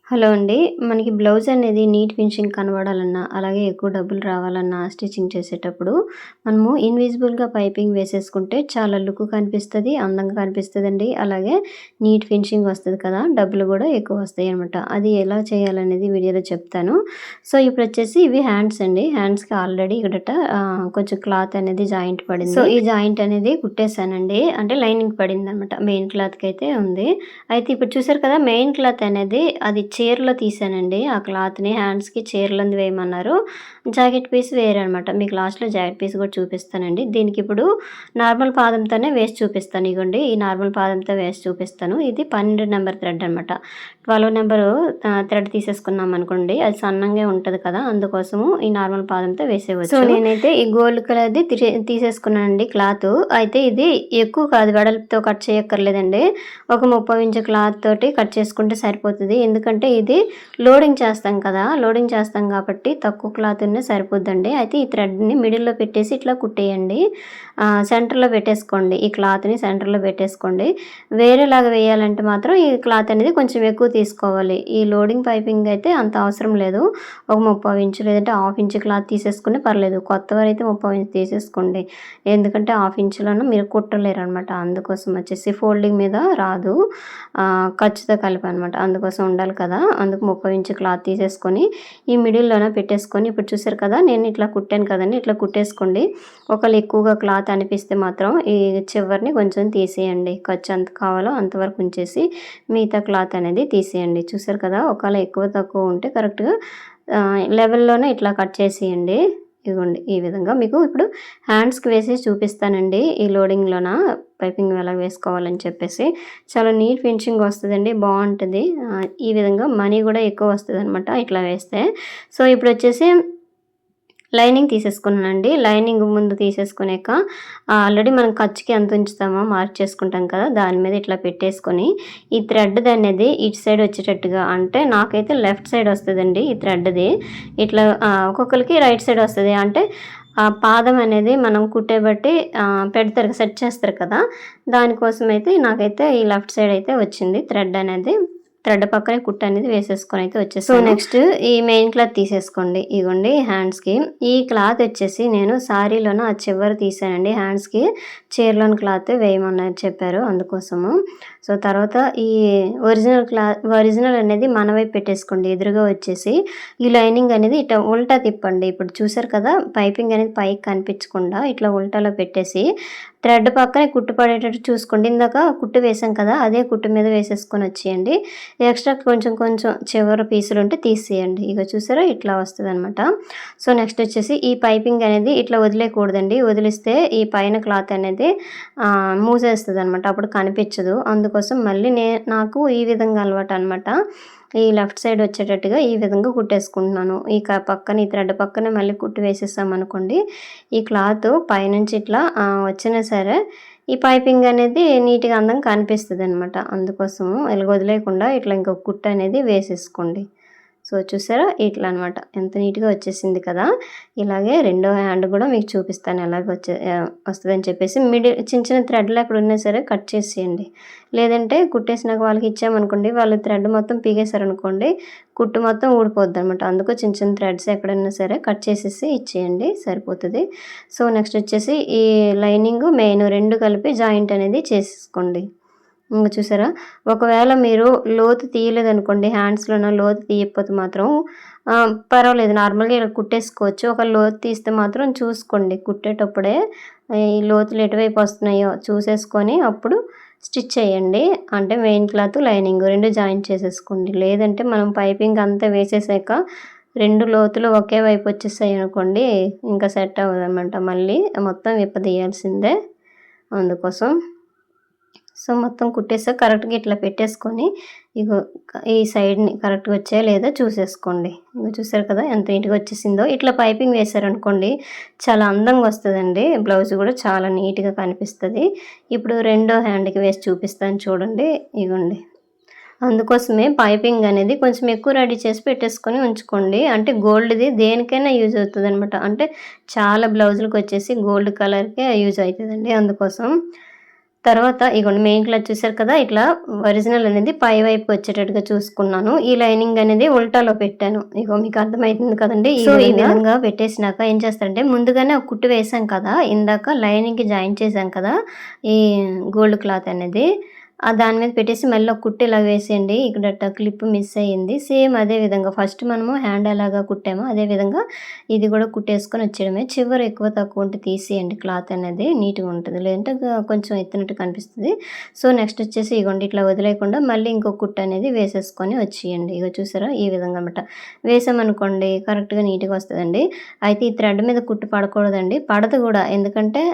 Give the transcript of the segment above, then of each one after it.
Hello అండి. మనకి blouse అనేది నీట్ ఫినిషింగ్ కనబడాలన్నా, అలాగే ఎక్కువ డబ్బులు రావాలన్నా స్టిచ్చింగ్ చేసేటప్పుడు మనము ఇన్విజిబుల్‌గా పైపింగ్ వేసేసుకుంటే చాలా లుక్ కనిపిస్తది. అందంగా కనిపిస్తదండి. అలాగే నీట్ ఫినిషింగ్ వస్తది కదా! డబ్బులు గూడా ఎక్కువొస్తాయనమాట. అది ఎలా చేయాలనేది వీడియోలో చెప్తాను. సో, ఇప్పుడొచ్చేసి ఇవి హ్యాండ్స్ అండి. హ్యాండ్స్‌కి ఆల్రెడీ ఇక్కడట కొంచెం క్లాత్ అనేది జాయింట్ పడింది. సో, ఈ జాయింట్ అనేది కుట్టేసానండి. అంటే లైనింగ్ పడిందనమాట. మెయిన్ క్లాత్‌కైతే ఉంది. అయితే ఇప్పుడు చూసారు కదా! మెయిన్ క్లాత్ అనేది అది చీరలో తీసానండి. ఆ క్లాత్‌ని హ్యాండ్స్‌కి చీరలందు వేయమన్నారు. జాకెట్ పీస్ వేరే అనమాట. మీకు లాస్ట్‌లో జాకెట్ పీస్ కూడా చూపిస్తానండి. దీనికిప్పుడు నార్మల్ పాదంతోనే వేసి చూపిస్తాను. ఇగోండి ఈ నార్మల్ పాదంతో వేసి చూపిస్తాను. ఇది 12 నంబర్ థ్రెడ్ అనమాట. 12 నంబరు థ్రెడ్ తీసేసుకున్నామనుకోండి అది సన్నంగా ఉంటది కదా! అందుకోసము ఈ నార్మల్ పాదంతో వేసేయవచ్చు. సో, నేనైతే ఈ గోల్డ్ కలర్‌ది తీసేసుకున్నానండి క్లాతు. అయితే ఇది ఎక్కువ కాదు వెడల్పుతో కట్ చేయక్కర్లేదండి. ఒక 30 ఇంచు క్లాత్ తోటి కట్ చేసుకుంటే సరిపోతది. ఎందుకంటే ఇది లోడింగ్ చేస్తాం కదా! లోడింగ్ చేస్తాం కాబట్టి తక్కువ క్లాత్ ఉన్నా సరిపోద్దండి. అయితే ఈ థ్రెడ్‌ని మిడిల్‌లో పెట్టేసి ఇట్లా కుట్టేయండి. సెంటర్‌లో పెట్టేసుకోండి. ఈ క్లాత్‌ని సెంటర్‌లో పెట్టేసుకోండి. వేరేలాగా వేయాలంటే మాత్రం ఈ క్లాత్ అనేది కొంచెం ఎక్కువ తీసుకోవాలి. ఈ లోడింగ్ పైపింగ్ అయితే అంత అవసరం లేదు. ఒక 30 ఇంచు లేదంటే హాఫ్ ఇంచు క్లాత్ తీసేసుకున్నా పర్లేదు. కొత్తవారైతే 30 ఇంచు తీసేసుకోండి. ఎందుకంటే హాఫ్ ఇంచులోను మీరు కుట్టలేరనమాట. అందుకోసం వచ్చేసి ఫోల్డింగ్ మీద రాదు. ఖర్చుతో కలిపి అనమాట. అందుకోసం ఉండాలి కదా! అందుకు 30 ఇంచు క్లాత్ తీసేసుకొని ఈ మిడిల్‌లోన పెట్టేసుకొని ఇప్పుడు చూసారు కదా! నేను ఇట్లా కుట్టాను కదండీ! ఇట్లా కుట్టేసుకోండి. ఒకవేళ ఎక్కువగా క్లాత్ అనిపిస్తే మాత్రం ఈ చివరిని కొంచెం తీసేయండి. ఖర్చు ఎంత కావాలో అంతవరకు ఉంచేసి మిగతా క్లాత్ అనేది తీసేయండి. చూసారు కదా! ఒకవేళ ఎక్కువ తక్కువ ఉంటే కరెక్ట్‌గా లెవెల్‌లోనే ఇట్లా కట్ చేసేయండి. ఇదిగోండి ఈ విధంగా మీకు ఇప్పుడు హ్యాండ్స్‌కి వేసి చూపిస్తానండి. ఈ లోడింగ్‌లోన పైపింగ్ ఎలా వేసుకోవాలని చెప్పేసి. చాలా నీట్ ఫినిషింగ్ వస్తదండి. బావుంటది. ఈ విధంగా మనీ గూడా ఎక్కువ వస్తదనమాట ఇట్లా వేస్తే. సో, ఇప్పుడొచ్చేసి లైనింగ్ తీసేసుకున్నానండి. లైనింగ్ ముందు తీసేసుకునేక ఆల్రెడీ మనం ఖర్చుకి ఎంత ఉంచుతామో మార్క్ చేసుకుంటాం కదా! దాని మీద ఇట్లా పెట్టేసుకొని ఈ థ్రెడ్‌దనేది ఇటు సైడ్ వచ్చేటట్టుగా అంటే నాకైతే లెఫ్ట్ సైడ్ వస్తదండి ఈ థ్రెడ్‌ది. ఇట్లా ఒక్కొక్కరికి రైట్ సైడ్ వస్తది. అంటే పాదం అనేది మనం కుట్టే బట్టి పెడతారు సెట్ చేస్తారు కదా! దానికోసమైతే నాకైతే ఈ లెఫ్ట్ సైడ్ అయితే వచ్చింది థ్రెడ్ అనేది. థ్రెడ్ పక్కనే కుట్టు అనేది వేసేసుకొని అయితే వచ్చేసాను. సో, నెక్స్ట్ ఈ మెయిన్ క్లాత్ తీసేసుకోండి. ఇగోండి హ్యాండ్స్‌కి. ఈ క్లాత్ వచ్చేసి నేను సారీలోన ఆ చివర తీసానండి హ్యాండ్స్‌కి. చీరలోని క్లాత్ వేయమన్నారు చెప్పారు అందుకోసము. సో, తర్వాత ఈ ఒరిజినల్ అనేది మన వైపు పెట్టేసుకోండి. ఎదురుగా వచ్చేసి ఈ లైనింగ్ అనేది ఇట్లా ఉల్టా తిప్పండి. ఇప్పుడు చూసారు కదా! పైపింగ్ అనేది పైకి కనిపించకుండా ఇట్లా ఉల్టాలో పెట్టేసి థ్రెడ్ పక్కనే కుట్టు పడేటట్టు చూసుకోండి. ఇందాక కుట్టు వేసాం కదా! అదే కుట్టు మీద వేసేసుకొని వచ్చేయండి. ఎక్స్ట్రా కొంచెం చివర పీసులుంటే తీసేయండి. ఇగో చూసారా ఇట్లా వస్తదనమాట. సో, నెక్స్ట్ వచ్చేసి ఈ పైపింగ్ అనేది ఇట్లా వదిలేయకూడదండి. వదిలిస్తే ఈ పైన క్లాత్ అనేది మూసేస్తదనమాట. అప్పుడు కనిపించదు. అందుకోసం మళ్ళీ నాకు ఈ విధంగా అలవాటనమాట. ఈ లెఫ్ట్ సైడ్ వచ్చేటట్టుగా ఈ విధంగా కుట్టేసుకుంటున్నాను. పక్కన ఈ థ్రెడ్ పక్కనే మళ్ళీ కుట్టు వేసేసామనుకోండి, ఈ క్లాత్ పైనుంచి ఇట్లా వచ్చినా సరే ఈ పైపింగ్ అనేది నీట్‌గా అందంగా కనిపిస్తదనమాట. అందుకోసము ఇలాగ వదిలేయకుండా ఇట్లా ఇంకొక కుట్టు అనేది వేసేసుకోండి. సో, చూసారా ఇట్లా అనమాట. ఎంత నీట్‌గా వచ్చేసింది కదా! ఇలాగే రెండో హ్యాండ్ కూడా మీకు చూపిస్తాను వస్తదని చెప్పేసి చిన్న థ్రెడ్‌లు ఎక్కడున్నా సరే కట్ చేసేయండి. లేదంటే కుట్టేసినాక వాళ్ళకి ఇచ్చామనుకోండి వాళ్ళు థ్రెడ్ మొత్తం పీకేశారనుకోండి కుట్టు మొత్తం ఊడిపోద్దనమాట. అందుకు చిన్న థ్రెడ్స్ ఎక్కడున్నా సరే కట్ చేసేసి ఇచ్చేయండి సరిపోతది. సో, నెక్స్ట్ వచ్చేసి ఈ లైనింగు, మెయిన్ 2 కలిపి జాయింట్ అనేది చేసేసుకోండి. ఇంగ చూసారా? ఒకవేళ మీరు లోతు తీయలేదనుకోండి హ్యాండ్స్‌లోన లోతు తీయకపోతే మాత్రం పర్వాలేదు నార్మల్‌గా ఇలా కుట్టేసుకోవచ్చు. ఒకవేళ లోతు తీస్తే మాత్రం చూసుకోండి కుట్టేటప్పుడే ఈ లోతులు ఎటువైపు వస్తున్నాయో చూసేసుకొని అప్పుడు స్టిచ్ చేయండి. అంటే మెయిన్ క్లాత్, లైనింగ్ 2 జాయింట్ చేసేసుకోండి. లేదంటే మనం పైపింగ్ అంతా వేసేసాక 2 లోతులు ఒకే వైపు వచ్చేసాయనుకోండి ఇంకా సెట్ అవ్వదనమాట. మళ్ళీ మొత్తం విప్పదీయాల్సిందే అందుకోసం. సో, మొత్తం కుట్టేసాక కరెక్ట్‌గా ఇట్లా పెట్టేసుకొని ఇగో ఈ సైడ్‌ని కరెక్ట్‌గా వచ్చాయా లేదా చూసేసుకోండి. ఇగో చూసారు కదా! ఎంత నీట్‌గా వచ్చేసిందో. ఇట్లా పైపింగ్ వేశారనుకోండి చాలా అందంగా వస్తదండి. బ్లౌజ్ కూడా చాలా నీట్‌గా కనిపిస్తది. ఇప్పుడు రెండో హ్యాండ్‌కి వేసి చూపిస్తాను చూడండి. ఇగోండి. అందుకోసమే పైపింగ్ అనేది కొంచెం ఎక్కువ రెడీ చేసి పెట్టేసుకొని ఉంచుకోండి. అంటే గోల్డ్‌ది దేనికైనా యూజ్ అవుతదనమాట. అంటే చాలా బ్లౌజులకొచ్చేసి గోల్డ్ కలర్‌కే యూజ్ అయితదండి అందుకోసం. తర్వాత ఇగోండి మెయిన్ క్లాత్ చూసారు కదా, ఇట్లా ఒరిజినల్ అనేది పై వైపు వచ్చేటట్టుగా చూసుకున్నాను. ఈ లైనింగ్ అనేది ఉల్టాలో పెట్టాను. ఇగో మీకు అర్థమైతుంది కదండీ! సో, ఈ విధంగా పెట్టేసినాక ఏం చేస్తారంటే, ముందుగానే ఒక కుట్టు వేసాం కదా, ఇందాక లైనింగ్‌కి జాయిన్ చేసాం కదా, ఈ గోల్డ్ క్లాత్ అనేది. దాని మీద పెట్టేసి మళ్ళీ ఒక కుట్టు ఇలా వేసేయండి. ఇక్కడ క్లిప్ మిస్ అయ్యింది. సేమ్ అదే విధంగా ఫస్ట్ మనము హ్యాండ్ ఎలాగా కుట్టామో అదే విధంగా ఇది కూడా కుట్టేసుకొని వచ్చేయడమే. చివర ఎక్కువ తక్కువ ఉంటే తీసేయండి, క్లాత్ అనేది నీట్‌గా ఉంటుంది. లేదంటే కొంచెం ఎత్తినట్టు కనిపిస్తది. సో, నెక్స్ట్ వచ్చేసి ఇగోండి ఇట్లా వదిలేయకుండా మళ్ళీ ఇంకో కుట్టు అనేది వేసేసుకొని వచ్చేయండి. ఇగో చూసారా, ఈ విధంగా అనమాట. వేసామనుకోండి కరెక్ట్‌గా నీట్‌గా వస్తదండి. అయితే ఈ థ్రెడ్ మీద కుట్టు పడకూడదండి. పడదు కూడా. ఎందుకంటే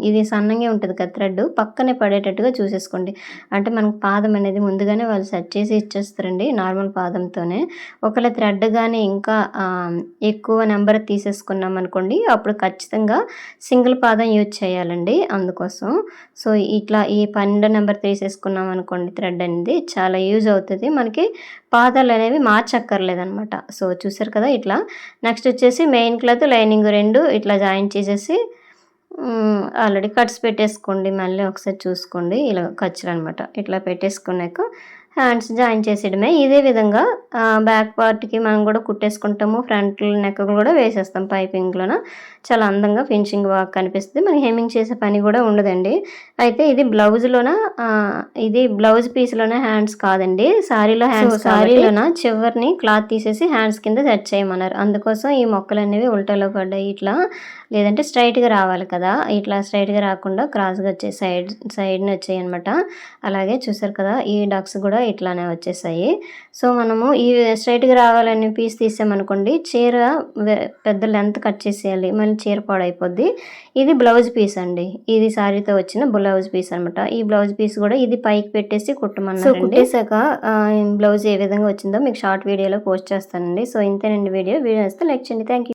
ఇది సన్నంగే ఉంటది కదా థ్రెడ్. పక్కనే పడేటట్టుగా చూసేసుకోండి. అంటే మనకు పాదం అనేది ముందుగానే వాళ్ళు సెట్ చేసి ఇచ్చేస్తారండి నార్మల్ పాదంతోనే. ఒకవేళ థ్రెడ్ గాని ఇంకా ఎక్కువ నెంబర్ తీసేసుకున్నామనుకోండి, అప్పుడు ఖచ్చితంగా సింగిల్ పాదం యూజ్ చేయాలండి అందుకోసం. సో, ఇట్లా ఈ 12 నెంబర్ తీసేసుకున్నామనుకోండి థ్రెడ్ అనేది చాలా యూజ్ అవుతది. మనకి పాదాలనేవి మార్చక్కర్లేదనమాట. సో, చూసారు కదా ఇట్లా. నెక్స్ట్ వచ్చేసి మెయిన్ క్లాత్, లైనింగ్ 2 ఇట్లా జాయిన్ చేసేసి ఆల్రెడీ కట్స్ పెట్టేసుకోండి. మళ్ళీ ఒకసారి చూసుకోండి. ఇలా ఖర్చులనమాట. ఇట్లా పెట్టేసుకున్నాక హ్యాండ్స్ జాయిన్ చేసేయడమే. ఇదే విధంగా బ్యాక్ పార్ట్‌కి మనం కూడా కుట్టేసుకుంటాము. ఫ్రంట్ నెక్ కూడా వేసేస్తాం పైపింగ్‌లోన. చాలా అందంగా ఫినిషింగ్ బాగా కనిపిస్తది. మనకి హెమ్మింగ్ చేసే పని కూడా ఉండదండి. అయితే ఇది బ్లౌజ్‌లోన ఇది బ్లౌజ్ పీస్‌లోనే హ్యాండ్స్ కాదండి. సారీలో హ్యాండ్స్ సారీలోన చివరిని క్లాత్ తీసేసి హ్యాండ్స్ కింద సెట్ చేయమన్నారు. అందుకోసం ఈ మొక్కలనేవి ఉల్టాలో పడ్డాయి ఇట్లా. లేదంటే స్ట్రైట్‌గా రావాలి కదా, ఇట్లా స్ట్రైట్‌గా రాకుండా క్రాస్‌గా వచ్చాయి. సైడ్‌ని వచ్చాయన్నమాట. అలాగే చూసారు కదా, ఈ డక్స్ కూడా ఇట్లానే వచ్చేసాయి. సో, మనము ఈ స్ట్రైట్‌గా రావాలని పీస్ తీసామనుకోండి, చీర పెద్ద లెంత్ కట్ చేసేయాలి. మళ్ళీ చీర పాడైపోద్ది. ఇది బ్లౌజ్ పీస్ అండి. ఇది సారీతో వచ్చిన బ్లౌజ్ పీస్ అనమాట. ఈ బ్లౌజ్ పీస్ కూడా ఇది పైకి పెట్టేసి కుట్టమన్నారండి. సో, కుట్టేసాక బ్లౌజ్ ఏ విధంగా వచ్చిందో మీకు షార్ట్ వీడియోలో పోస్ట్ చేస్తానండి. సో, ఇంతేనండి వీడియో. వీడియో నచ్చితే లైక్ చేయండి. Thank you.